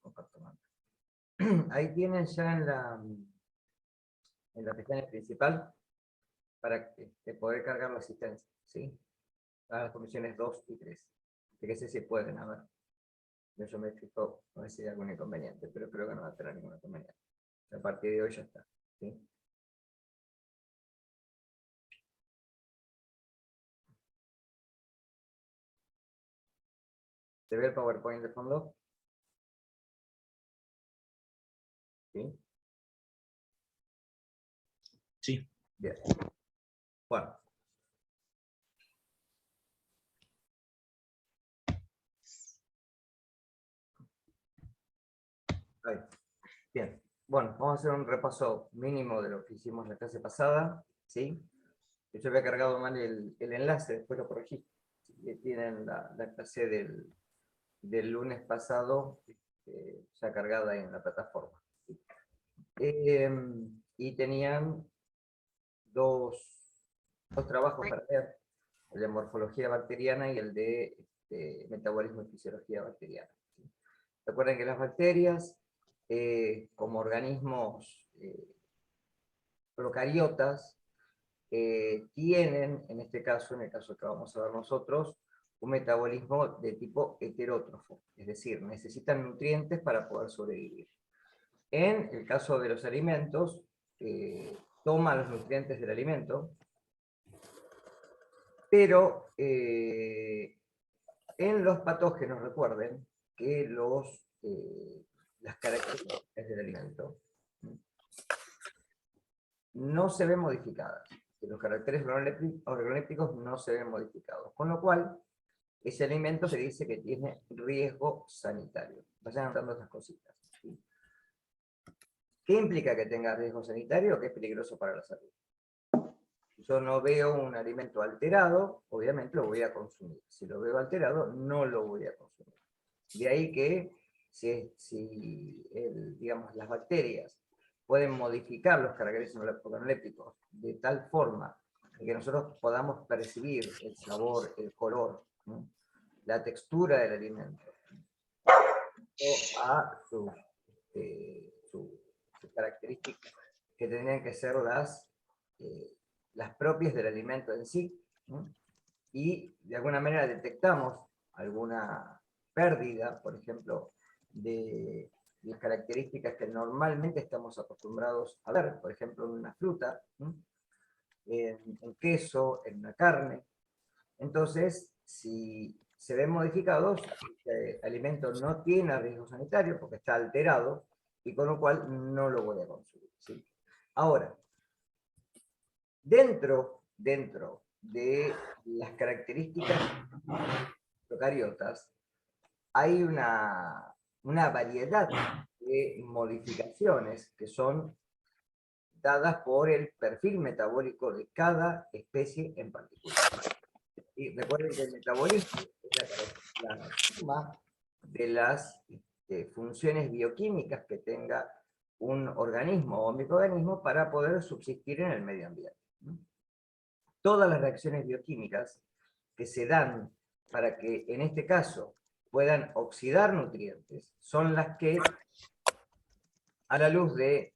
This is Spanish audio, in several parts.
comparto mando. Ahí tienen ya en la pestaña principal para poder cargar la asistencia, ¿sí? A las comisiones 2 y 3. Fíjense si pueden, a ver. Yo me fijo, a ver si hay algún inconveniente, pero creo que no va a tener ningún inconveniente. A partir de hoy ya está, ¿sí? ¿Se ve el PowerPoint de fondo? ¿Sí? Sí. Bien. Bueno. Ahí. Bien. Bueno, vamos a hacer un repaso mínimo de lo que hicimos la clase pasada, ¿sí? Yo había cargado mal el enlace, después lo corregí. Tienen la clase del lunes pasado ya cargada ahí en la plataforma. Y tenían dos trabajos para ver, el de morfología bacteriana y el de metabolismo y fisiología bacteriana. Recuerden que las bacterias, como organismos procariotas, tienen, en este caso, en el caso que vamos a ver nosotros, un metabolismo de tipo heterótrofo, es decir, necesitan nutrientes para poder sobrevivir. En el caso de los alimentos, toman los nutrientes del alimento, pero en los patógenos, recuerden que las características del alimento no se ven modificadas, que los caracteres organolépticos no se ven modificados, con lo cual ese alimento se dice que tiene riesgo sanitario. Vayan anotando estas cositas, ¿sí? ¿Qué implica que tenga riesgo sanitario? Que es peligroso para la salud. Si yo no veo un alimento alterado, obviamente lo voy a consumir. Si lo veo alterado, no lo voy a consumir. De ahí que digamos, las bacterias pueden modificar los caracteres organolépticos de tal forma que nosotros podamos percibir el sabor, el color, ¿no?, la textura del alimento, o a sus características que tendrían que ser las propias del alimento en sí, ¿no? Y de alguna manera detectamos alguna pérdida, por ejemplo, de las características que normalmente estamos acostumbrados a ver, por ejemplo, en una fruta, ¿no?, en queso, en una carne. Entonces, si se ven modificados, este alimento no tiene riesgo sanitario porque está alterado, y con lo cual no lo voy a consumir, ¿sí? Ahora, dentro de las características procariotas, hay una variedad de modificaciones que son dadas por el perfil metabólico de cada especie en particular. Y recuerden que el metabolismo es la suma de las funciones bioquímicas que tenga un organismo o microorganismo para poder subsistir en el medio ambiente. Todas las reacciones bioquímicas que se dan para que, en este caso, puedan oxidar nutrientes, son las que, a la luz del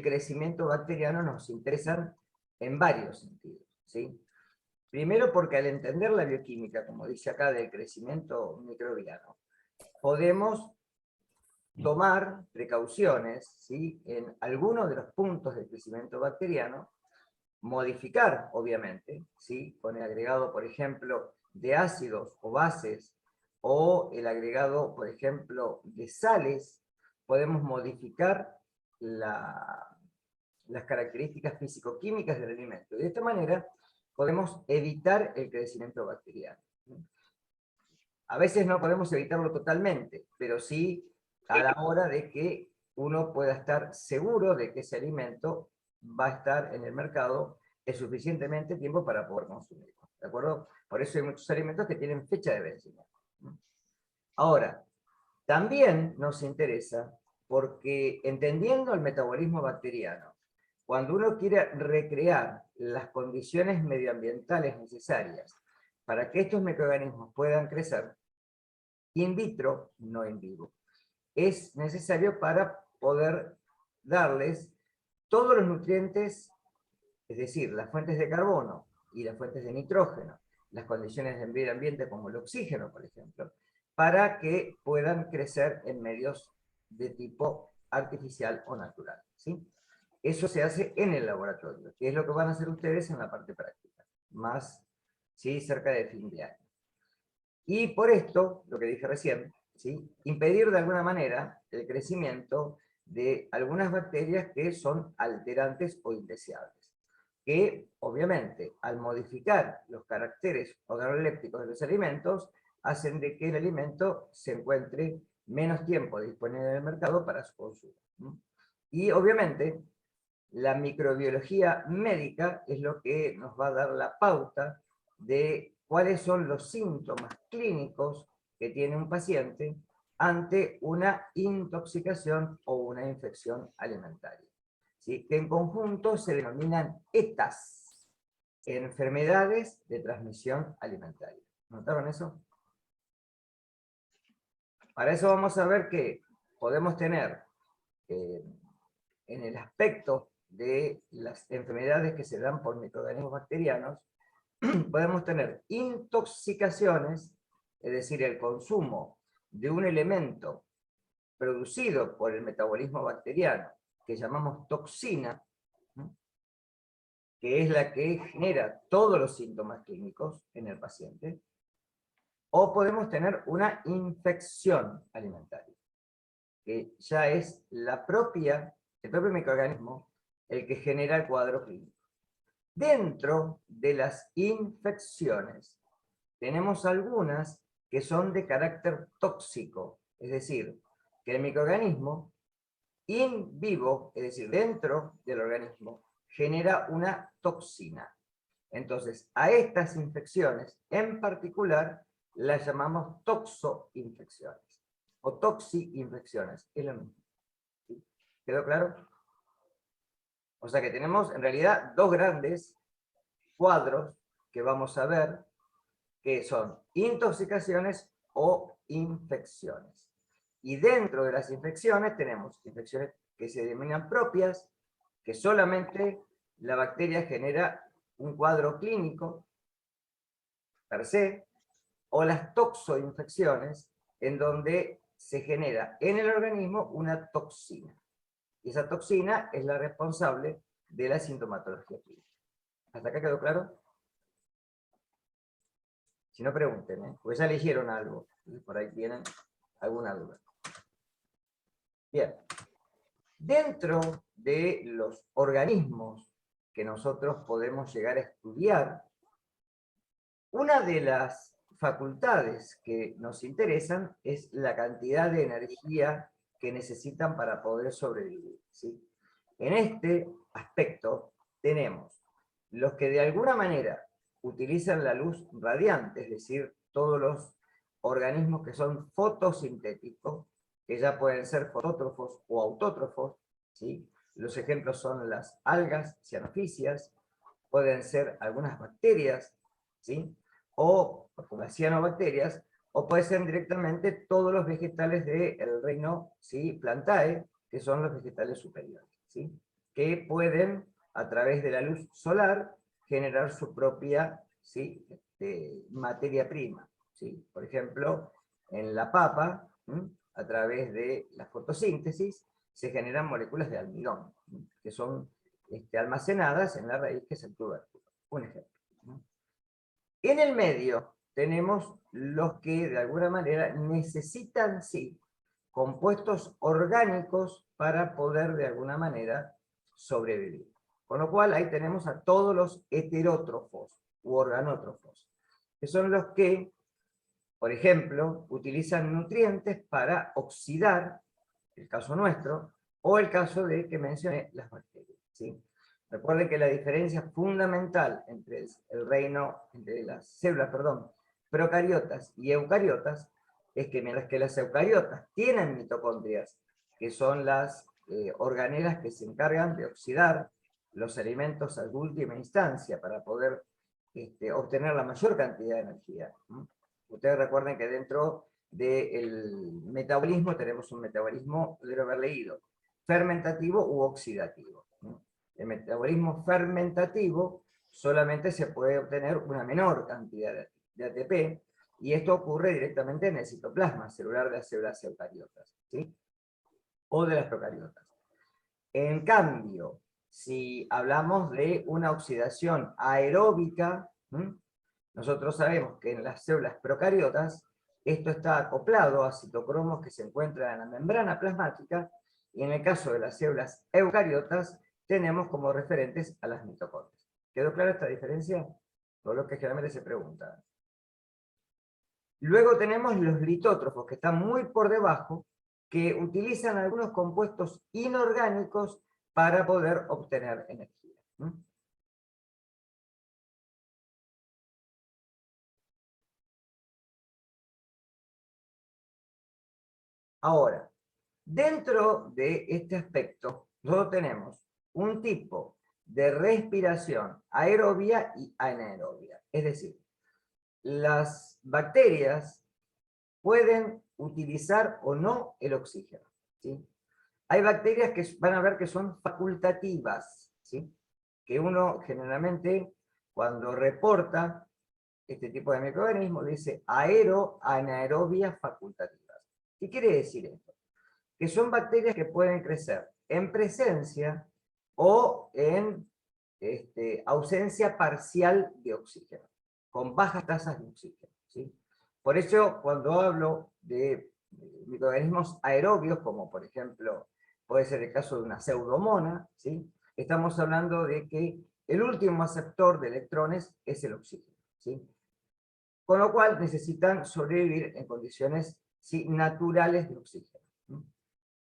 crecimiento bacteriano, nos interesan en varios sentidos, ¿sí? Primero porque al entender la bioquímica, como dice acá, del crecimiento microbiano, podemos tomar precauciones, ¿sí?, en algunos de los puntos del crecimiento bacteriano, modificar, obviamente, ¿sí?, con el agregado, por ejemplo, de ácidos o bases, o el agregado, por ejemplo, de sales, podemos modificar las características físico-químicas del alimento. Y de esta manera podemos evitar el crecimiento bacteriano. A veces no podemos evitarlo totalmente, pero sí a la hora de que uno pueda estar seguro de que ese alimento va a estar en el mercado el suficientemente tiempo para poder consumirlo, ¿de acuerdo? Por eso hay muchos alimentos que tienen fecha de vencimiento. Ahora, también nos interesa porque, entendiendo el metabolismo bacteriano, cuando uno quiere recrear las condiciones medioambientales necesarias para que estos microorganismos puedan crecer, in vitro, no in vivo, es necesario para poder darles todos los nutrientes, es decir, las fuentes de carbono y las fuentes de nitrógeno, las condiciones del medio ambiente como el oxígeno, por ejemplo, para que puedan crecer en medios de tipo artificial o natural, ¿sí? Eso se hace en el laboratorio, que es lo que van a hacer ustedes en la parte práctica, más, ¿sí?, cerca de fin de año. Y por esto, lo que dije recién, ¿sí?, impedir de alguna manera el crecimiento de algunas bacterias que son alterantes o indeseables, que obviamente al modificar los caracteres organolépticos de los alimentos, hacen de que el alimento se encuentre menos tiempo disponible en el mercado para su consumo. Y obviamente la microbiología médica es lo que nos va a dar la pauta de cuáles son los síntomas clínicos que tiene un paciente ante una intoxicación o una infección alimentaria, ¿sí?, que en conjunto se denominan ETAs, enfermedades de transmisión alimentaria. ¿Notaron eso? Para eso vamos a ver que podemos tener en el aspecto de las enfermedades que se dan por microorganismos bacterianos, podemos tener intoxicaciones, es decir, el consumo de un elemento producido por el metabolismo bacteriano, que llamamos toxina, que es la que genera todos los síntomas clínicos en el paciente, o podemos tener una infección alimentaria, que ya es el propio microorganismo el que genera el cuadro clínico. Dentro de las infecciones tenemos algunas que son de carácter tóxico, es decir, que el microorganismo in vivo, es decir, dentro del organismo, genera una toxina. Entonces, a estas infecciones en particular las llamamos toxoinfecciones o toxi-infecciones, es lo mismo. ¿Sí? ¿Quedó claro? O sea que tenemos en realidad dos grandes cuadros que vamos a ver, que son intoxicaciones o infecciones. Y dentro de las infecciones tenemos infecciones que se denominan propias, que solamente la bacteria genera un cuadro clínico per se, o las toxoinfecciones, en donde se genera en el organismo una toxina. Y esa toxina es la responsable de la sintomatología clínica. ¿Hasta acá quedó claro? Si no, pregunten, ¿eh? Porque ya leyeron algo, y por ahí tienen alguna duda. Bien. Dentro de los organismos que nosotros podemos llegar a estudiar, una de las facultades que nos interesan es la cantidad de energía que necesitan para poder sobrevivir, ¿sí? En este aspecto tenemos los que de alguna manera utilizan la luz radiante, es decir, todos los organismos que son fotosintéticos, que ya pueden ser fotótrofos o autótrofos, ¿sí? Los ejemplos son las algas cianofisias, pueden ser algunas bacterias, ¿sí?, o como cianobacterias, o pueden ser directamente todos los vegetales del reino, ¿sí?, Plantae, que son los vegetales superiores, ¿sí?, que pueden, a través de la luz solar, generar su propia, ¿sí?, materia prima, ¿sí? Por ejemplo, en la papa, a través de la fotosíntesis, se generan moléculas de almidón, que son almacenadas en la raíz, que es el tubérculo. Un ejemplo. En el medio tenemos los que de alguna manera necesitan, sí, compuestos orgánicos para poder de alguna manera sobrevivir. Con lo cual ahí tenemos a todos los heterótrofos u organótrofos, que son los que, por ejemplo, utilizan nutrientes para oxidar, el caso nuestro, o el caso de que mencioné, las bacterias, ¿sí? Recuerden que la diferencia fundamental entre entre las células, procariotas y eucariotas, es que mientras que las eucariotas tienen mitocondrias, que son las organelas que se encargan de oxidar los alimentos a última instancia para poder obtener la mayor cantidad de energía. Ustedes recuerden que dentro del metabolismo tenemos un metabolismo, debe haber leído, fermentativo u oxidativo. El metabolismo fermentativo solamente se puede obtener una menor cantidad de ATP, y esto ocurre directamente en el citoplasma celular de las células eucariotas, ¿sí? O de las procariotas. En cambio, si hablamos de una oxidación aeróbica, nosotros sabemos que en las células procariotas esto está acoplado a citocromos que se encuentran en la membrana plasmática, y en el caso de las células eucariotas tenemos como referentes a las mitocondrias. ¿Quedó clara esta diferencia? Todo lo que generalmente se pregunta. Luego tenemos los litótrofos, que están muy por debajo, que utilizan algunos compuestos inorgánicos para poder obtener energía. Ahora, dentro de este aspecto, nosotros tenemos un tipo de respiración aerobia y anaerobia. Es decir, las bacterias pueden utilizar o no el oxígeno, ¿sí? Hay bacterias que van a ver que son facultativas, ¿sí? Que uno generalmente, cuando reporta este tipo de microorganismos, dice anaerobias facultativas. ¿Qué quiere decir esto? Que son bacterias que pueden crecer en presencia o en ausencia parcial de oxígeno, con bajas tasas de oxígeno, ¿sí? Por eso, cuando hablo de microorganismos aerobios, como por ejemplo puede ser el caso de una pseudomonas, ¿sí? Estamos hablando de que el último aceptor de electrones es el oxígeno, ¿sí? Con lo cual necesitan sobrevivir en condiciones, ¿sí?, naturales de oxígeno.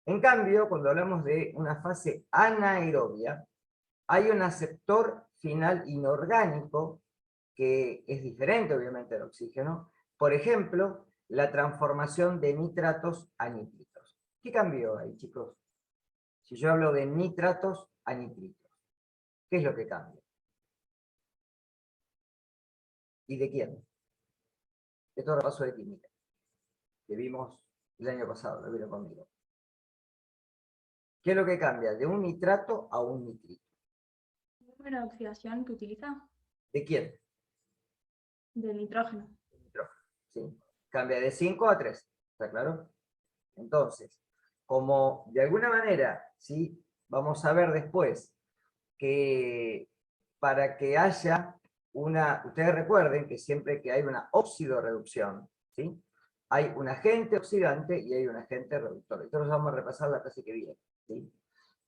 En cambio, cuando hablamos de una fase anaerobia, hay un aceptor final inorgánico que es diferente obviamente del oxígeno. Por ejemplo, la transformación de nitratos a nitritos. ¿Qué cambió ahí, chicos? Si yo hablo de nitratos a nitritos, ¿qué es lo que cambia? ¿Y de quién? Esto es repaso de química, que vimos el año pasado, lo vieron conmigo. ¿Qué es lo que cambia? De un nitrato a un nitrito. ¿El número de oxidación que utiliza? ¿De quién? Del nitrógeno. Nitrógeno, ¿sí? Cambia de 5 a 3, ¿está claro? Entonces, como de alguna manera, ¿sí?, vamos a ver después que para que haya una, ustedes recuerden que siempre que hay una oxidorreducción, ¿sí?, hay un agente oxidante y hay un agente reductor. Esto lo vamos a repasar la clase que viene, ¿sí?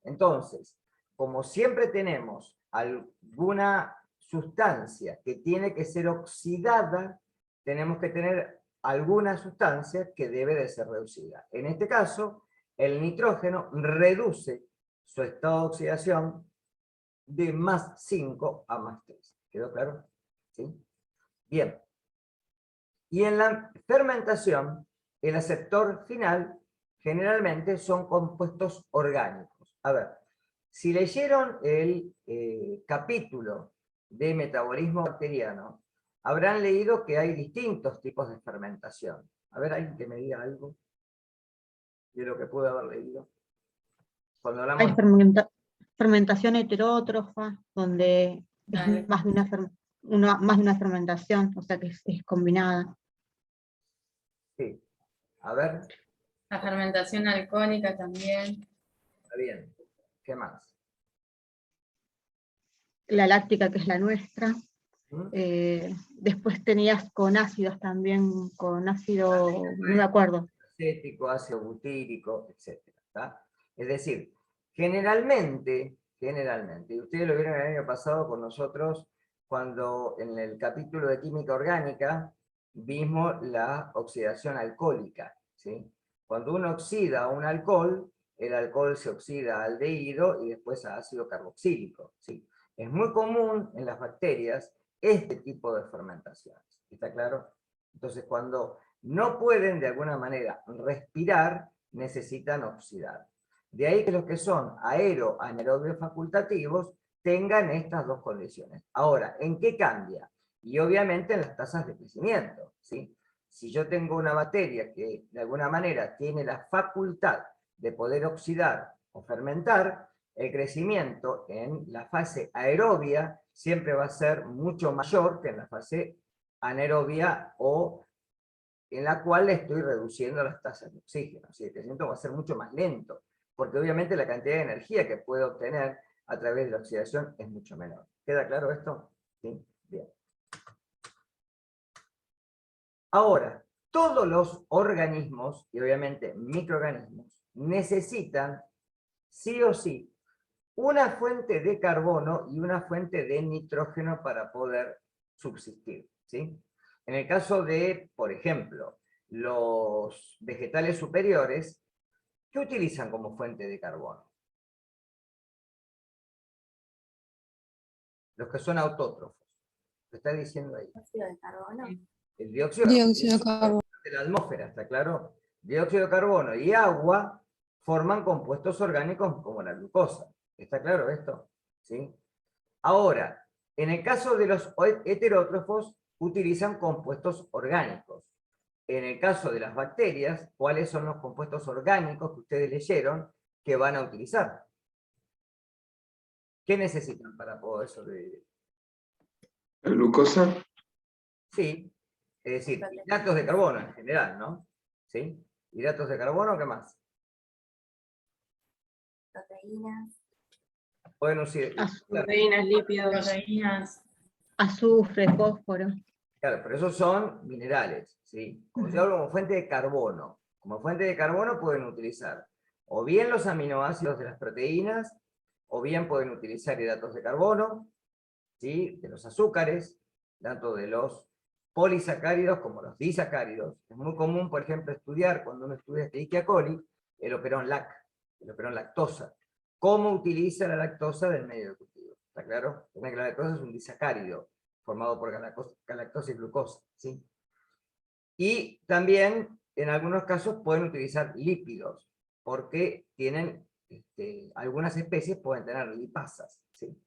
Entonces, como siempre tenemos alguna sustancia que tiene que ser oxidada, tenemos que tener alguna sustancia que debe de ser reducida. En este caso, el nitrógeno reduce su estado de oxidación de más 5 a más 3. ¿Quedó claro? ¿Sí? Bien. Y en la fermentación, el aceptor final generalmente son compuestos orgánicos. A ver, si leyeron el capítulo de metabolismo bacteriano, habrán leído que hay distintos tipos de fermentación. A ver, alguien que me diga algo de lo que pude haber leído. Cuando hablamos... Hay fermentación heterótrofa, donde es más de una fermentación, o sea que es combinada. Sí. A ver. La fermentación alcohólica también. Está bien. ¿Qué más? La láctica, que es la nuestra. ¿Mm? Después tenías con ácidos también, con ácido, no me acuerdo. Acético, ácido butírico, etc. ¿Tá? Es decir, generalmente, y ustedes lo vieron el año pasado con nosotros, cuando en el capítulo de química orgánica vimos la oxidación alcohólica, ¿sí? Cuando uno oxida un alcohol, el alcohol se oxida a aldehído y después a ácido carboxílico, ¿sí? Es muy común en las bacterias este tipo de fermentaciones, ¿está claro? Entonces, cuando no pueden de alguna manera respirar, necesitan oxidar. De ahí que los que son anaerobios facultativos tengan estas dos condiciones. Ahora, ¿en qué cambia? Y obviamente en las tasas de crecimiento, ¿sí? si yo tengo una bacteria que de alguna manera tiene la facultad de poder oxidar o fermentar, el crecimiento en la fase aerobia siempre va a ser mucho mayor que en la fase anaerobia o en la cual estoy reduciendo las tasas de oxígeno. O sea, el crecimiento va a ser mucho más lento, porque obviamente la cantidad de energía que puedo obtener a través de la oxidación es mucho menor. ¿Queda claro esto? ¿Sí? Bien. Ahora, todos los organismos, y obviamente microorganismos, necesitan sí o sí una fuente de carbono y una fuente de nitrógeno para poder subsistir, ¿sí? En el caso de, por ejemplo, los vegetales superiores, ¿qué utilizan como fuente de carbono? Los que son autótrofos. ¿Lo está diciendo ahí? Dióxido de carbono. El dióxido Dióxido de carbono. de la atmósfera, ¿está claro? Dióxido de carbono y agua forman compuestos orgánicos como la glucosa. ¿Está claro esto? ¿Sí? Ahora, en el caso de los heterótrofos, utilizan compuestos orgánicos. En el caso de las bacterias, ¿cuáles son los compuestos orgánicos que ustedes leyeron que van a utilizar? ¿Qué necesitan para poder sobrevivir? ¿La glucosa? Sí, es decir, hidratos de carbono en general, ¿no? ¿Sí? Hidratos de carbono, ¿qué más? Proteínas. Pueden usar, Proteínas, lípidos. Proteínas. Azufre, fósforo. claro, pero esos son minerales, ¿sí? Como yo hablo como fuente de carbono. Como fuente de carbono pueden utilizar o bien los aminoácidos de las proteínas, o bien pueden utilizar hidratos de carbono, ¿sí? De los azúcares, tanto de los polisacáridos como los disacáridos. Es muy común, por ejemplo, estudiar, cuando uno estudia Escherichia coli, el operón LAC, el operón lactosa. ¿Cómo utiliza la lactosa del medio de cultivo? ¿Está claro? La lactosa es un disacárido formado por galactosa y glucosa, ¿sí? Y también, en algunos casos, pueden utilizar lípidos, porque tienen, algunas especies pueden tener lipasas, ¿sí?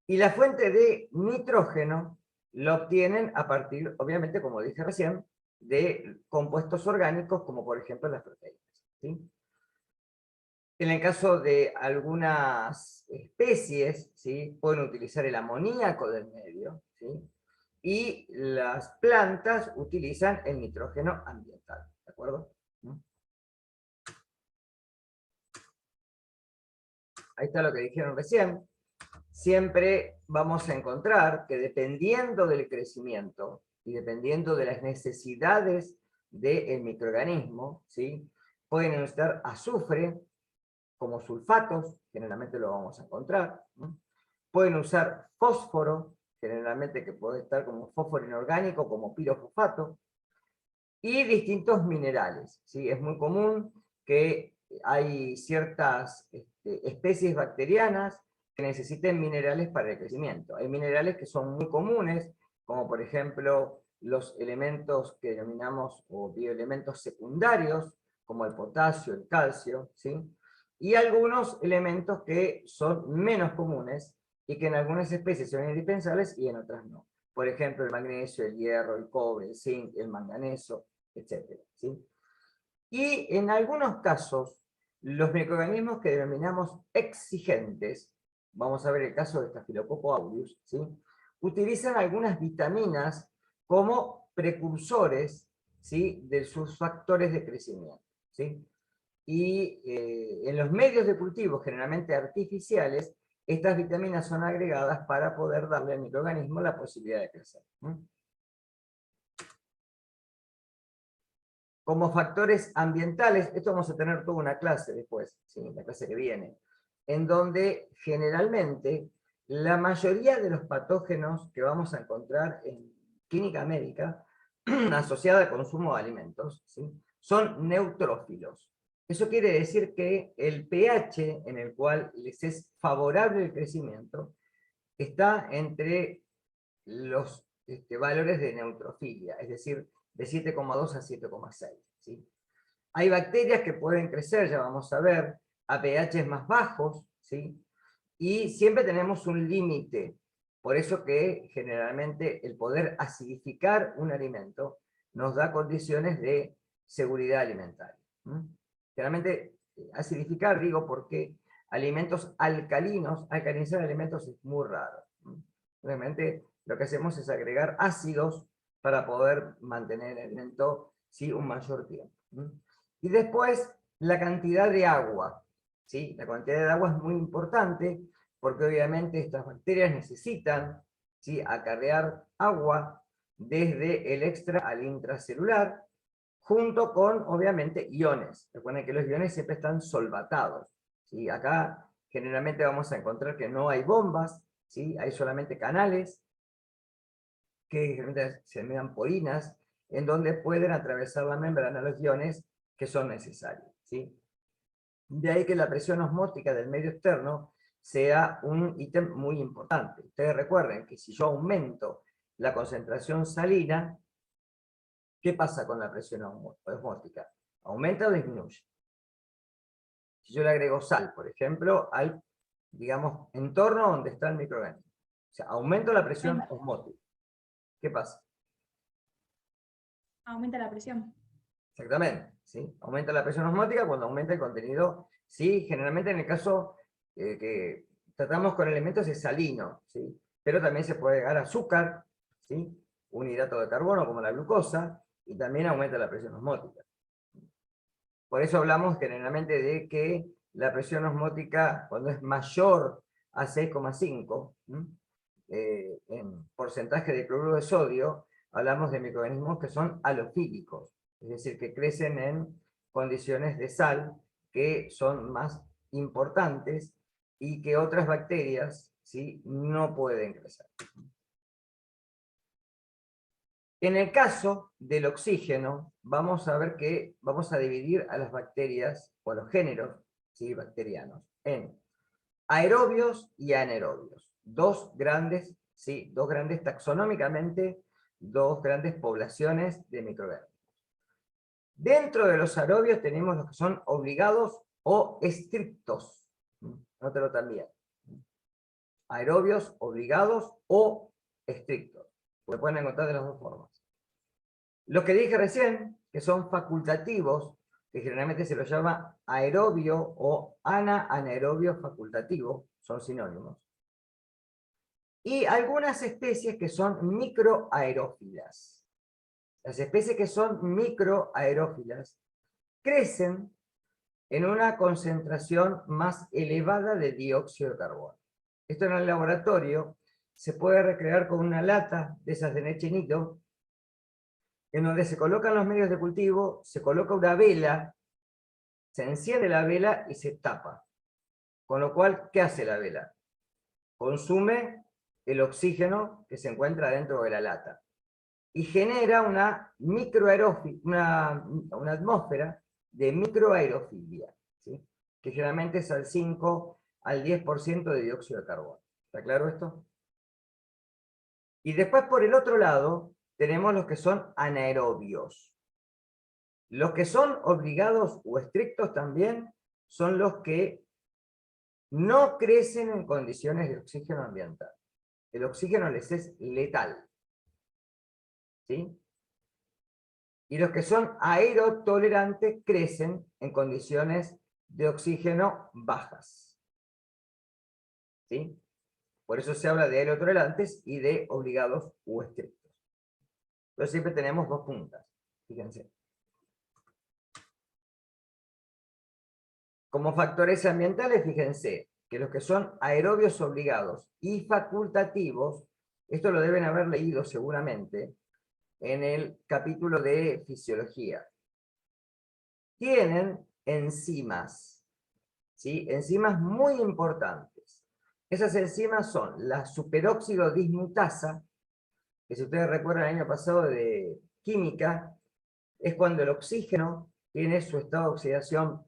Y la fuente de nitrógeno lo obtienen a partir, obviamente, como dije recién, de compuestos orgánicos, como por ejemplo las proteínas, ¿sí? En el caso de algunas especies, ¿sí? Pueden utilizar el amoníaco del medio, ¿sí? Y las plantas utilizan el nitrógeno ambiental, ¿de acuerdo? Ahí está lo que dijeron recién. Siempre vamos a encontrar que dependiendo del crecimiento y dependiendo de las necesidades del microorganismo, ¿sí? Pueden necesitar azufre como sulfatos, generalmente lo vamos a encontrar. Pueden usar fósforo, generalmente que puede estar como fósforo inorgánico, como pirofosfato, y distintos minerales, ¿sí? Es muy común que hay ciertas especies bacterianas que necesiten minerales para el crecimiento. Hay minerales que son muy comunes, como por ejemplo los elementos que denominamos o bioelementos secundarios, como el potasio, el calcio, ¿sí? Y algunos elementos que son menos comunes y que en algunas especies son indispensables y en otras no. Por ejemplo, el magnesio, el hierro, el cobre, el zinc, el manganeso, etc. ¿Sí? Y en algunos casos, los microorganismos que denominamos exigentes, vamos a ver el caso de Staphylococcus aureus, ¿sí? Utilizan algunas vitaminas como precursores, ¿sí? De sus factores de crecimiento, ¿sí? Y en los medios de cultivo, generalmente artificiales, estas vitaminas son agregadas para poder darle al microorganismo la posibilidad de crecer. Como factores ambientales, esto vamos a tener toda una clase después, ¿sí? La clase que viene, en donde generalmente la mayoría de los patógenos que vamos a encontrar en química médica asociada al consumo de alimentos, ¿sí? Son neutrófilos. Eso quiere decir que el pH en el cual les es favorable el crecimiento está entre los valores de neutrofilia, es decir, de 7,2 a 7,6. ¿Sí? Hay bacterias que pueden crecer, ya vamos a ver, a pHs más bajos, ¿sí? Y siempre tenemos un límite. Por eso que generalmente el poder acidificar un alimento nos da condiciones de seguridad alimentaria. Generalmente, acidificar, digo, porque alimentos alcalinos, alcalinizar alimentos es muy raro. Realmente lo que hacemos es agregar ácidos para poder mantener el alimento, ¿sí?, un mayor tiempo. Y después, la cantidad de agua. ¿Sí? La cantidad de agua es muy importante, porque obviamente estas bacterias necesitan, ¿sí?, acarrear agua desde el extra al intracelular, junto con, obviamente, iones. Recuerden que los iones siempre están solvatados. ¿Sí? Acá generalmente vamos a encontrar que no hay bombas, ¿sí? Hay solamente canales, que generalmente se denominan porinas, en donde pueden atravesar la membrana los iones que son necesarios. ¿Sí? De ahí que la presión osmótica del medio externo sea un ítem muy importante. Ustedes recuerden que si yo aumento la concentración salina, ¿qué pasa con la presión osmótica? ¿Aumenta o disminuye? Si yo le agrego sal, por ejemplo, al, digamos, entorno donde está el microorganismo. O sea, aumento la presión osmótica. ¿Qué pasa? Aumenta la presión. Exactamente, ¿sí? Aumenta la presión osmótica cuando aumenta el contenido, ¿sí? Generalmente en el caso que tratamos con elementos es salino, ¿sí? Pero también se puede agregar azúcar, ¿sí?, un hidrato de carbono como la glucosa, y también aumenta la presión osmótica. Por eso hablamos generalmente de que la presión osmótica, cuando es mayor a 6,5, en porcentaje de cloruro de sodio, hablamos de microorganismos que son halofílicos, es decir, que crecen en condiciones de sal que son más importantes y que otras bacterias, ¿sí?, no pueden crecer. En el caso del oxígeno, vamos a ver que vamos a dividir a las bacterias, o a los géneros, ¿sí?, bacterianos, en aerobios y anaerobios. Dos grandes taxonómicamente, dos grandes poblaciones de microorganismos. Dentro de los aerobios tenemos los que son obligados o estrictos. Nótalo también. Aerobios obligados o estrictos. Se pueden encontrar de las dos formas. Los que dije recién, que son facultativos, que generalmente se los llama aerobio o anaerobio facultativo, son sinónimos. Y algunas especies que son microaerófilas. Las especies que son microaerófilas crecen en una concentración más elevada de dióxido de carbono. Esto en el laboratorio se puede recrear con una lata de esas de leche nido, en donde se colocan los medios de cultivo, se coloca una vela, se enciende la vela y se tapa. Con lo cual, ¿qué hace la vela? Consume el oxígeno que se encuentra dentro de la lata. Y genera una atmósfera de microaerofilia, ¿sí?, que generalmente es al 5 al 10% de dióxido de carbono. ¿Está claro esto? Y después, por el otro lado, tenemos los que son anaerobios. Los que son obligados o estrictos también son los que no crecen en condiciones de oxígeno ambiental. El oxígeno les es letal. ¿Sí? Y los que son aerotolerantes crecen en condiciones de oxígeno bajas. ¿Sí? Por eso se habla de aerotolerantes y de obligados o estrictos. Pero siempre tenemos dos puntas, fíjense. Como factores ambientales, fíjense que los que son aerobios obligados y facultativos, esto lo deben haber leído seguramente en el capítulo de fisiología, tienen enzimas, ¿sí?, enzimas muy importantes. Esas enzimas son la superóxido dismutasa, que si ustedes recuerdan el año pasado de química, es cuando el oxígeno tiene su estado de oxidación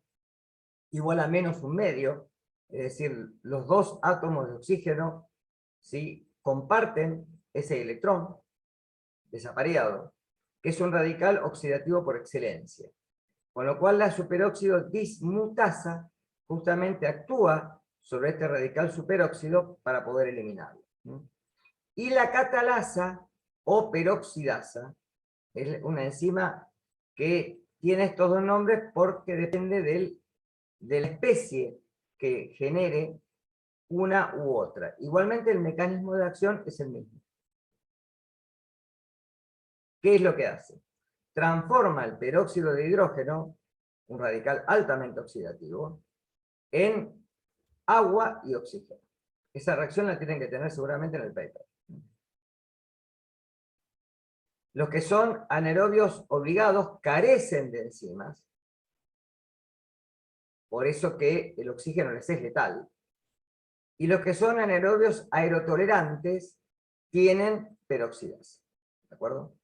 igual a -1/2, es decir, los dos átomos de oxígeno, ¿sí?, comparten ese electrón desapareado, que es un radical oxidativo por excelencia. Con lo cual la superóxido dismutasa justamente actúa sobre este radical superóxido para poder eliminarlo. Y la catalasa o peroxidasa Es una enzima que tiene estos dos nombres porque depende de la especie que genere una u otra. Igualmente el mecanismo de acción es el mismo. ¿Qué es lo que hace? Transforma el peróxido de hidrógeno, un radical altamente oxidativo, en agua y oxígeno. Esa reacción la tienen que tener seguramente en el paper. Los que son anaerobios obligados carecen de enzimas, por eso que el oxígeno les es letal. Y los que son anaerobios aerotolerantes tienen peroxidasa. ¿De acuerdo?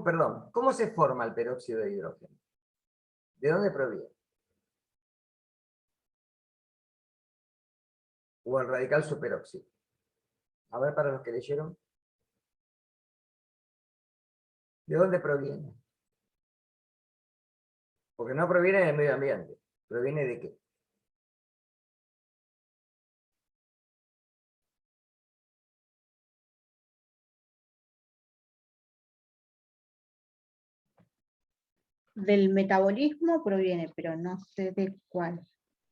Perdón, ¿cómo se forma el peróxido de hidrógeno? ¿De dónde proviene? O el radical superóxido. A ver, para los que leyeron. ¿De dónde proviene? Porque no proviene del medio ambiente. ¿Proviene de qué? Del metabolismo proviene, pero no sé de cuál.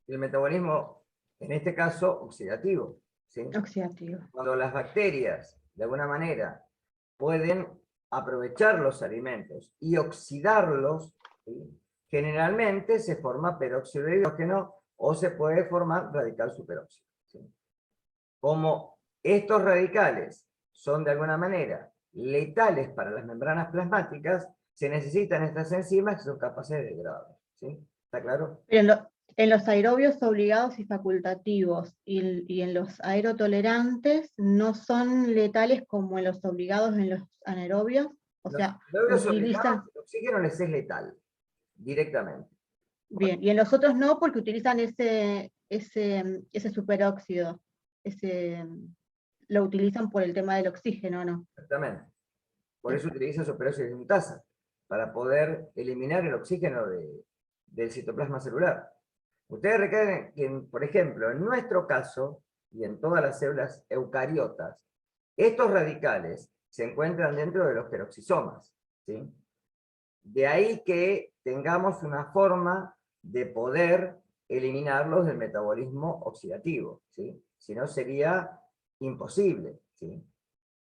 El metabolismo, en este caso, oxidativo. ¿Sí? Oxidativo. Cuando las bacterias, de alguna manera, pueden aprovechar los alimentos y oxidarlos, ¿sí? Generalmente se forma peróxido de hidrógeno o se puede formar radical superóxido. ¿Sí? Como estos radicales son de alguna manera letales para las membranas plasmáticas, se necesitan estas enzimas que son capaces de degradarlos. ¿Sí? ¿Está claro? Pero en los aerobios obligados y facultativos y en los aerotolerantes no son letales como en los obligados en los anaerobios. O sea, Los utilizan... el oxígeno les es letal, directamente. Bien, y en los otros no, porque utilizan ese superóxido. Lo utilizan por el tema del oxígeno, ¿no? Exactamente. Por eso utiliza superóxido de dismutasa, para poder eliminar el oxígeno del citoplasma celular. Ustedes recuerden que, por ejemplo, en nuestro caso, y en todas las células eucariotas, estos radicales se encuentran dentro de los peroxisomas. ¿Sí? De ahí que tengamos una forma de poder eliminarlos del metabolismo oxidativo. ¿Sí? Si no sería imposible. ¿Sí?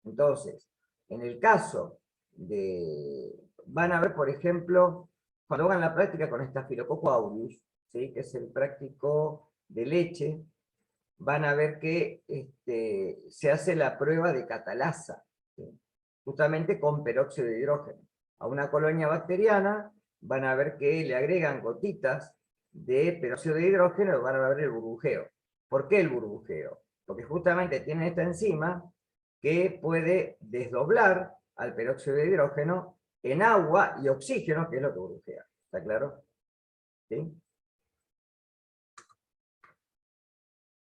Entonces, en el caso de... Van a ver, por ejemplo, cuando hagan la práctica con Staphylococcus aureus, ¿sí? Que es el práctico de leche, van a ver que se hace la prueba de catalasa, ¿sí? Justamente con peróxido de hidrógeno. A una colonia bacteriana van a ver que le agregan gotitas de peróxido de hidrógeno y van a ver el burbujeo. ¿Por qué el burbujeo? Porque justamente tiene esta enzima que puede desdoblar al peróxido de hidrógeno en agua y oxígeno, que es lo que burbujea. ¿Está claro? ¿Sí?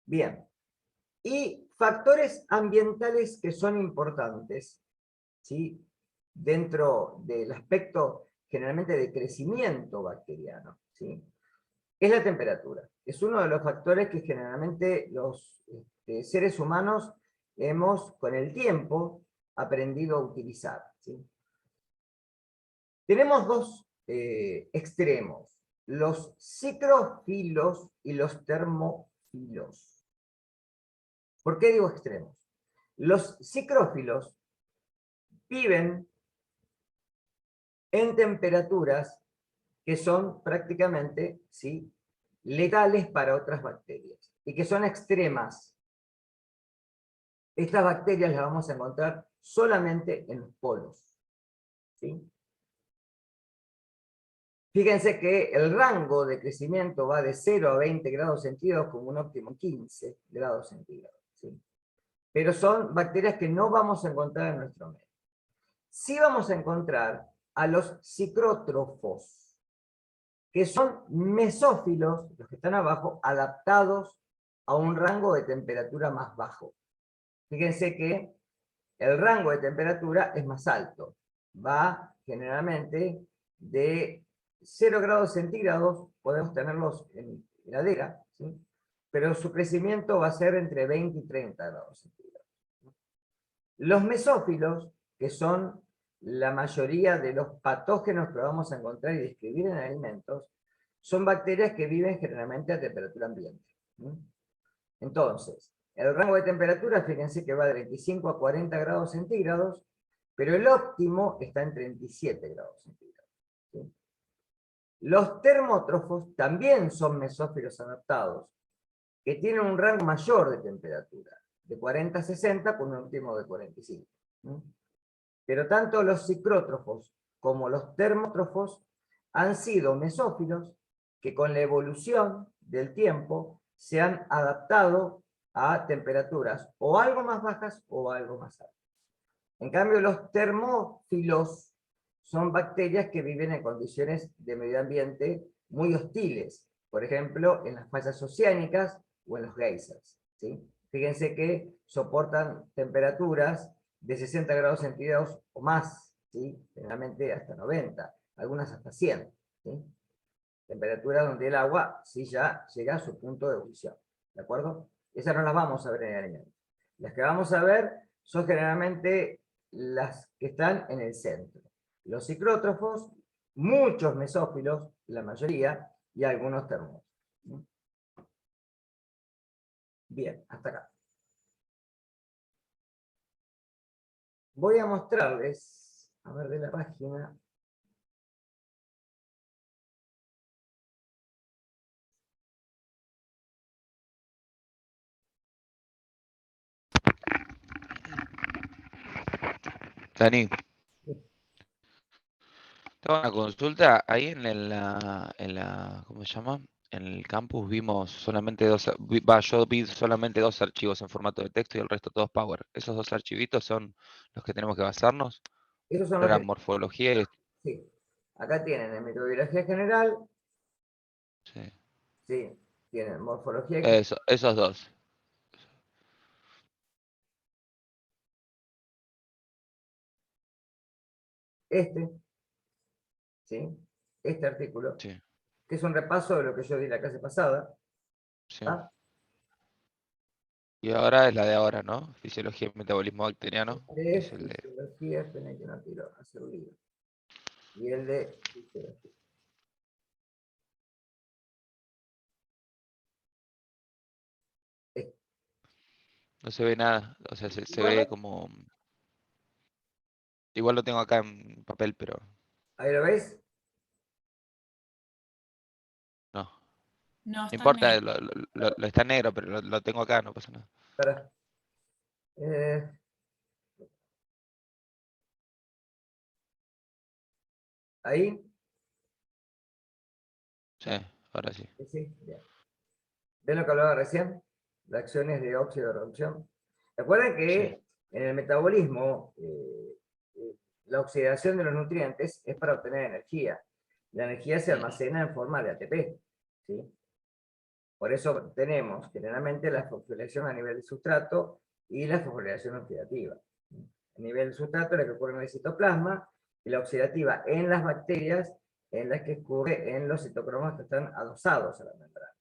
Bien. Y factores ambientales que son importantes, ¿sí? Dentro del aspecto generalmente de crecimiento bacteriano, ¿sí? Es la temperatura. Es uno de los factores que generalmente los seres humanos hemos, con el tiempo, aprendido a utilizar. ¿Sí? Tenemos dos extremos, los psicrófilos y los termófilos. ¿Por qué digo extremos? Los psicrófilos viven en temperaturas que son prácticamente, ¿sí?, letales para otras bacterias, y que son extremas. Estas bacterias las vamos a encontrar solamente en los polos. ¿Sí? Fíjense que el rango de crecimiento va de 0 a 20 grados centígrados con un óptimo 15 grados centígrados. ¿Sí? Pero son bacterias que no vamos a encontrar en nuestro medio. Sí vamos a encontrar a los psicrótrofos, que son mesófilos, los que están abajo, adaptados a un rango de temperatura más bajo. Fíjense que el rango de temperatura es más alto. Va generalmente de 0 grados centígrados, podemos tenerlos en heladera, ¿sí? Pero su crecimiento va a ser entre 20 y 30 grados centígrados. Los mesófilos, que son la mayoría de los patógenos que vamos a encontrar y describir en alimentos, son bacterias que viven generalmente a temperatura ambiente. Entonces, el rango de temperatura, fíjense que va de 25 a 40 grados centígrados, pero el óptimo está en 37 grados centígrados. ¿Sí? Los termótrofos también son mesófilos adaptados, que tienen un rango mayor de temperatura, de 40 a 60 con un óptimo de 45. Pero tanto los ciclótrofos como los termótrofos han sido mesófilos que con la evolución del tiempo se han adaptado a temperaturas o algo más bajas o algo más altas. En cambio, los termófilos son bacterias que viven en condiciones de medio ambiente muy hostiles, por ejemplo, en las fallas oceánicas o en los geysers, ¿sí? Fíjense que soportan temperaturas de 60 grados centígrados o más, ¿sí? Generalmente hasta 90, algunas hasta 100, ¿sí? Temperaturas donde el agua sí ya llega a su punto de ebullición, ¿de acuerdo? Esas no las vamos a ver en el alimento. Las que vamos a ver son generalmente las que están en el centro. Los ciclótrofos, muchos mesófilos, la mayoría, y algunos termófilos. Bien, hasta acá. Voy a mostrarles, a ver de la página. Dani, tengo una consulta. Ahí ¿cómo se llama? En el campus vimos solamente yo vi solamente 2 archivos en formato de texto y el resto todos Power. ¿Esos 2 archivitos son los que tenemos que basarnos? Esos son los Eran que, morfología y... sí, acá tienen en microbiología general, Sí. sí, tienen morfología. Esos 2. ¿Sí? Este artículo, Sí, que es un repaso de lo que yo di la clase pasada. sí. ¿Ah? Y ahora es la de ahora, ¿no? Fisiología y metabolismo bacteriano. De Es el de... fisiología, esperen que no quiero hacer un lío. Y el de fisiología. No se ve nada. O sea, se Igual, ve como... Igual lo tengo acá en papel, pero ahí lo ves. no. No, No está importa, negro. lo está negro, pero lo tengo acá, no pasa nada. Espera. Eh, ahí. Sí, ahora sí. Sí, bien. ¿Ven lo que hablaba recién? Reacciones de óxido de reducción. Recuerden Sí, que en el metabolismo la oxidación de los nutrientes es para obtener energía. La energía se almacena en forma de ATP. ¿Sí? Por eso tenemos generalmente la fosforilación a nivel de sustrato y la fosforilación oxidativa. A nivel de sustrato, la que ocurre en el citoplasma, y la oxidativa en las bacterias, en las que ocurre en los citocromas que están adosados a la membrana.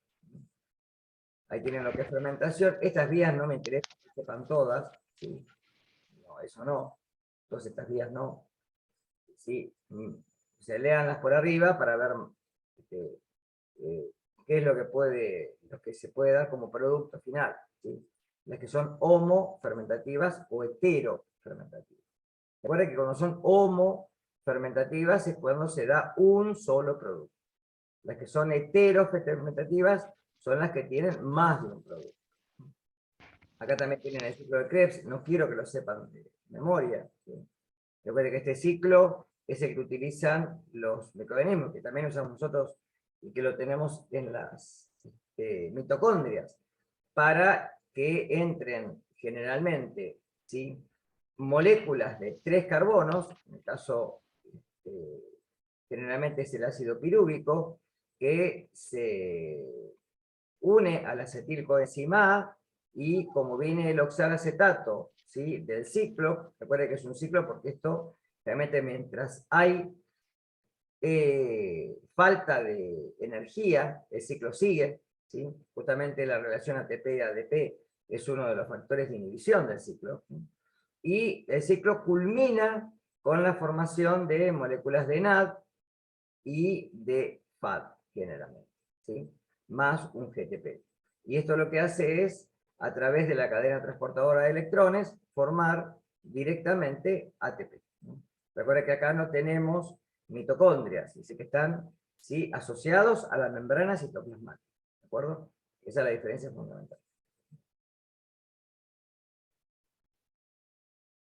Ahí tienen lo que es fermentación. Estas vías no me interesa que sepan todas, ¿sí? No, eso no. Todas estas vías no. Sí, se leanlas por arriba para ver este, qué es lo que se puede dar como producto final, ¿sí? Las que son homofermentativas o heterofermentativas. Recuerden que cuando son homofermentativas es cuando se da un solo producto. Las que son heterofermentativas son las que tienen más de un producto. Acá también tienen el ciclo de Krebs, no quiero que lo sepan de memoria, ¿sí? Recuerden que este ciclo es el que utilizan los microorganismos, que también usamos nosotros y que lo tenemos en las mitocondrias, para que entren generalmente, ¿sí?, moléculas de 3 carbonos, en el caso generalmente es el ácido pirúvico, que se une al acetilcoenzima A, y como viene el oxalacetato, ¿sí?, del ciclo, recuerden que es un ciclo porque esto realmente mientras hay falta de energía, el ciclo sigue, ¿sí? Justamente la relación ATP-ADP es uno de los factores de inhibición del ciclo, ¿sí? y el ciclo culmina con la formación de moléculas de NAD y de FAD, generalmente, ¿sí? Más un GTP. Y esto lo que hace es, a través de la cadena transportadora de electrones, formar directamente ATP. Recuerda que acá no tenemos mitocondrias, dice que están, ¿sí?, asociados a la membrana citoplasmática. ¿De acuerdo? Esa es la diferencia fundamental.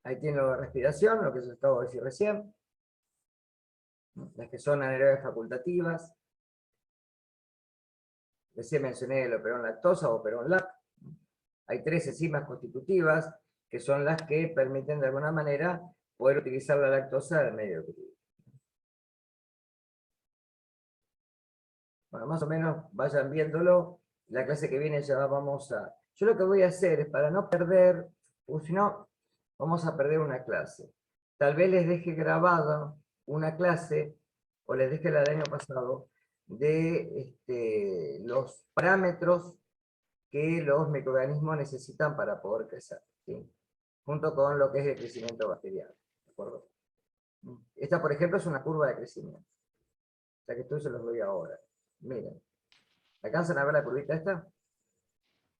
Ahí tiene la respiración, lo que se acabo de decir recién. Las que son anaerobias facultativas. Recién mencioné el operón lactosa o operón lac. Hay 3 enzimas constitutivas que son las que permiten de alguna manera poder utilizar la lactosa en el medio de cultivo. Bueno, más o menos vayan viéndolo. La clase que viene ya vamos a... Yo lo que voy a hacer es para no perder, porque si no, vamos a perder una clase. Tal vez les deje grabada una clase, o les deje la del año pasado, de los parámetros que los microorganismos necesitan para poder crecer, ¿sí? Junto con lo que es el crecimiento bacteriano. ¿De acuerdo? Esta, por ejemplo, es una curva de crecimiento. O sea que esto se los doy ahora. Miren. ¿Alcanzan a ver la curvita esta?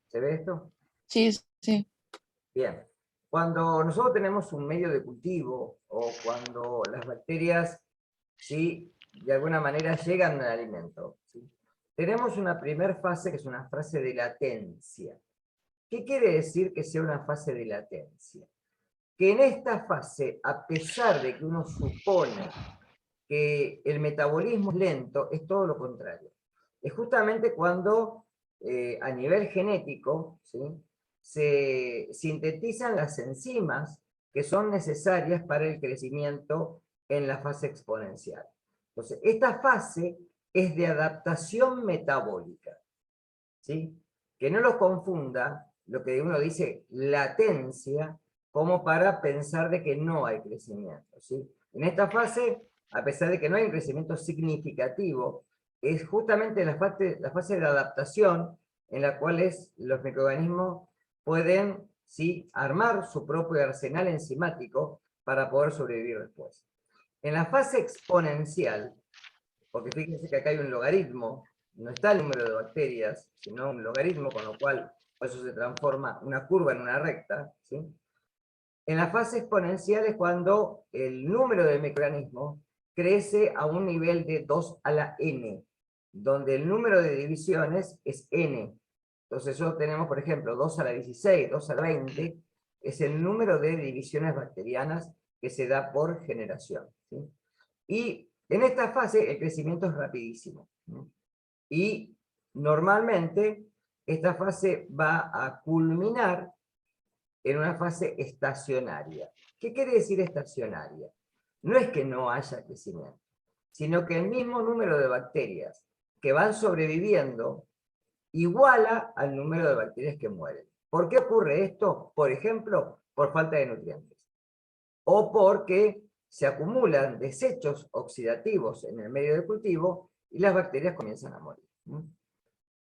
¿Se ve esto? Sí, sí. Bien. Cuando nosotros tenemos un medio de cultivo, o cuando las bacterias, ¿sí?, de alguna manera llegan al alimento, ¿sí?, tenemos una primera fase que es una fase de latencia. ¿Qué quiere decir que sea una fase de latencia? Que en esta fase, a pesar de que uno supone que el metabolismo es lento, es todo lo contrario. Es justamente cuando a nivel genético, ¿sí?, se sintetizan las enzimas que son necesarias para el crecimiento en la fase exponencial. Entonces, esta fase es de adaptación metabólica, ¿sí? Que no lo confunda lo que uno dice latencia como para pensar de que no hay crecimiento, ¿sí? En esta fase, a pesar de que no hay un crecimiento significativo, es justamente la fase de adaptación en la cual los microorganismos pueden, ¿sí?, armar su propio arsenal enzimático para poder sobrevivir después. En la fase exponencial, porque fíjense que acá hay un logaritmo, no está el número de bacterias, sino un logaritmo, con lo cual por eso se transforma una curva en una recta, ¿sí? En la fase exponencial es cuando el número de microorganismos crece a un nivel de 2 a la n, donde el número de divisiones es n. Entonces nosotros tenemos, por ejemplo, 2 a la 16, 2 a la 20, es el número de divisiones bacterianas que se da por generación, ¿sí? Y en esta fase el crecimiento es rapidísimo, ¿no? Y normalmente esta fase va a culminar en una fase estacionaria. ¿Qué quiere decir estacionaria? No es que no haya crecimiento, sino que el mismo número de bacterias que van sobreviviendo iguala al número de bacterias que mueren. ¿Por qué ocurre esto? Por ejemplo, por falta de nutrientes. O porque se acumulan desechos oxidativos en el medio de cultivo y las bacterias comienzan a morir.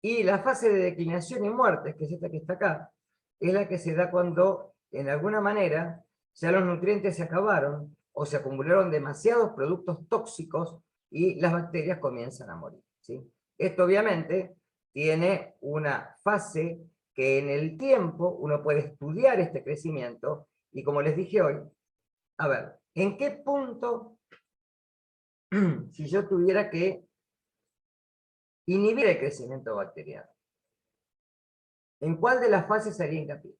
Y la fase de declinación y muerte, que es esta que está acá, es la que se da cuando, en alguna manera, ya los nutrientes se acabaron o se acumularon demasiados productos tóxicos y las bacterias comienzan a morir, ¿sí? Esto obviamente tiene una fase que en el tiempo uno puede estudiar este crecimiento y, como les dije hoy, a ver, ¿en qué punto, si yo tuviera que inhibir el crecimiento bacteriano, en cuál de las fases haría hincapié?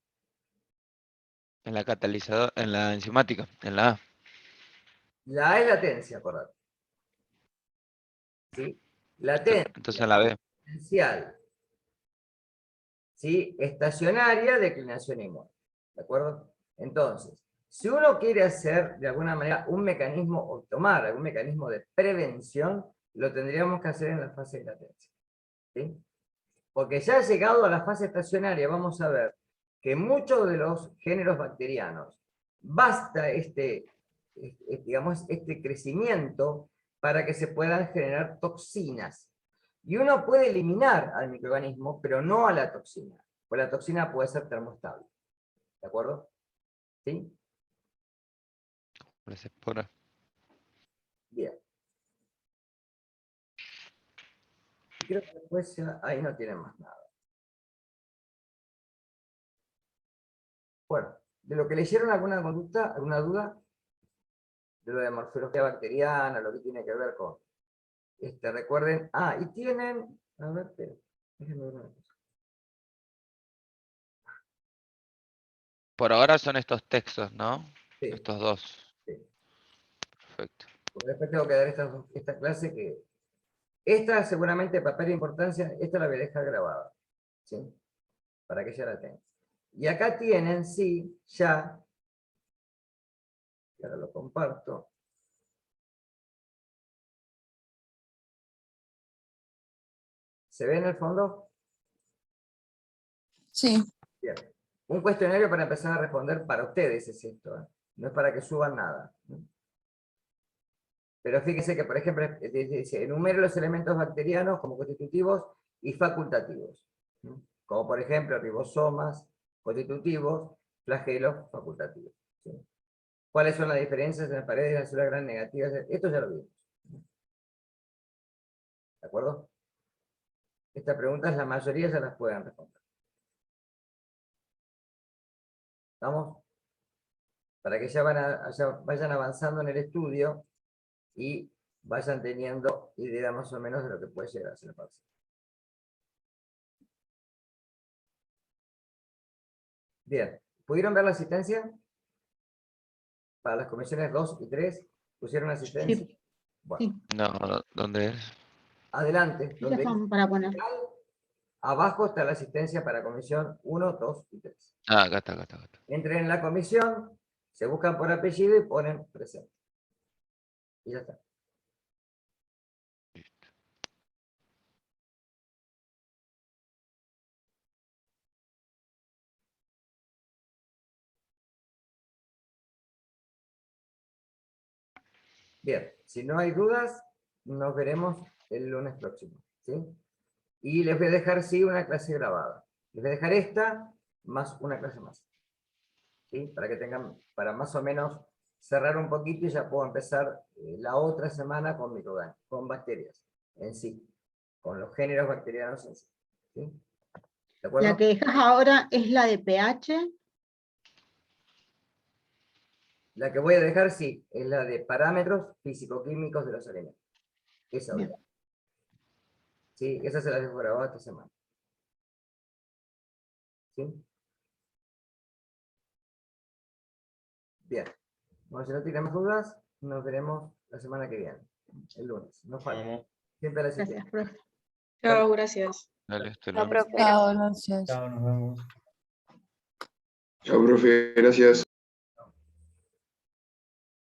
En la catalizadora, en la enzimática, en la A. La A es latencia, acordate. ¿Sí? Latencia, Entonces en la B. potencial, ¿sí?, estacionaria, declinación y muerte. ¿De acuerdo? Entonces, si uno quiere hacer de alguna manera un mecanismo o tomar algún mecanismo de prevención, lo tendríamos que hacer en la fase de latencia, ¿sí? Porque ya llegado a la fase estacionaria vamos a ver que muchos de los géneros bacterianos basta digamos, este crecimiento para que se puedan generar toxinas. Y uno puede eliminar al microorganismo, pero no a la toxina, porque la toxina puede ser termostable. ¿De acuerdo? ¿Sí? Las esporas. Bien. Y creo que después ya ahí no tienen más nada. Bueno, de lo que leyeron, ¿alguna conducta, alguna duda? De lo de morfología bacteriana, lo que tiene que ver con... recuerden, y tienen... A ver, espera, déjenme ver una cosa. Por ahora son estos textos, ¿no? Sí, Estos dos. sí. Perfecto. Porque después tengo que dar esta clase que... Esta seguramente papel de importancia, esta la voy a dejar grabada, ¿sí? Para que ya la tengan. Y acá tienen, sí, ya, y ahora lo comparto. ¿Se ve en el fondo? Sí. Bien. Un cuestionario para empezar a responder para ustedes es esto, ¿eh? No es para que suban nada, ¿no? Pero fíjense que, por ejemplo, dice, enumere los elementos bacterianos como constitutivos y facultativos, ¿no? Como por ejemplo, ribosomas, constitutivos, flagelos, facultativos, ¿sí? ¿Cuáles son las diferencias en las paredes de las células gram negativas? Esto ya lo vimos, ¿no? ¿De acuerdo? Estas preguntas la mayoría ya las pueden responder. ¿Estamos? Para que ya vayan avanzando en el estudio y vayan teniendo idea más o menos de lo que puede llegar a ser fácil. Bien, ¿pudieron ver la asistencia? Para las comisiones 2 y 3, ¿pusieron asistencia? Sí. Bueno, Sí. No, ¿dónde es? adelante, Ya donde son para poner. abajo está la asistencia para comisión 1, 2 y 3. Acá está, acá está, acá está. Entren en la comisión, se buscan por apellido y ponen presente. Y ya está. Bien, si no hay dudas, nos veremos el lunes próximo, ¿sí? Y les voy a dejar, sí, una clase grabada. Les voy a dejar esta, más una clase más, ¿sí? Para que tengan, para más o menos cerrar un poquito y ya puedo empezar la otra semana con microorganismos, con bacterias en sí, con los géneros bacterianos en sí, ¿sí? ¿De acuerdo? La que dejas ahora es la de pH. La que voy a dejar, sí, es la de parámetros físico-químicos de los alimentos. Esa voy a Bien. dejar. Sí, esa se la dejo grabada esta semana. ¿Sí? Bien. Bueno, si no tienen más dudas, nos veremos la semana que viene, el lunes. No falta. Siempre a la Gracias, asistencia. profe. Chao, gracias. Dale, hasta Chao, luego. profe. Chao, gracias. Chao, profe, gracias.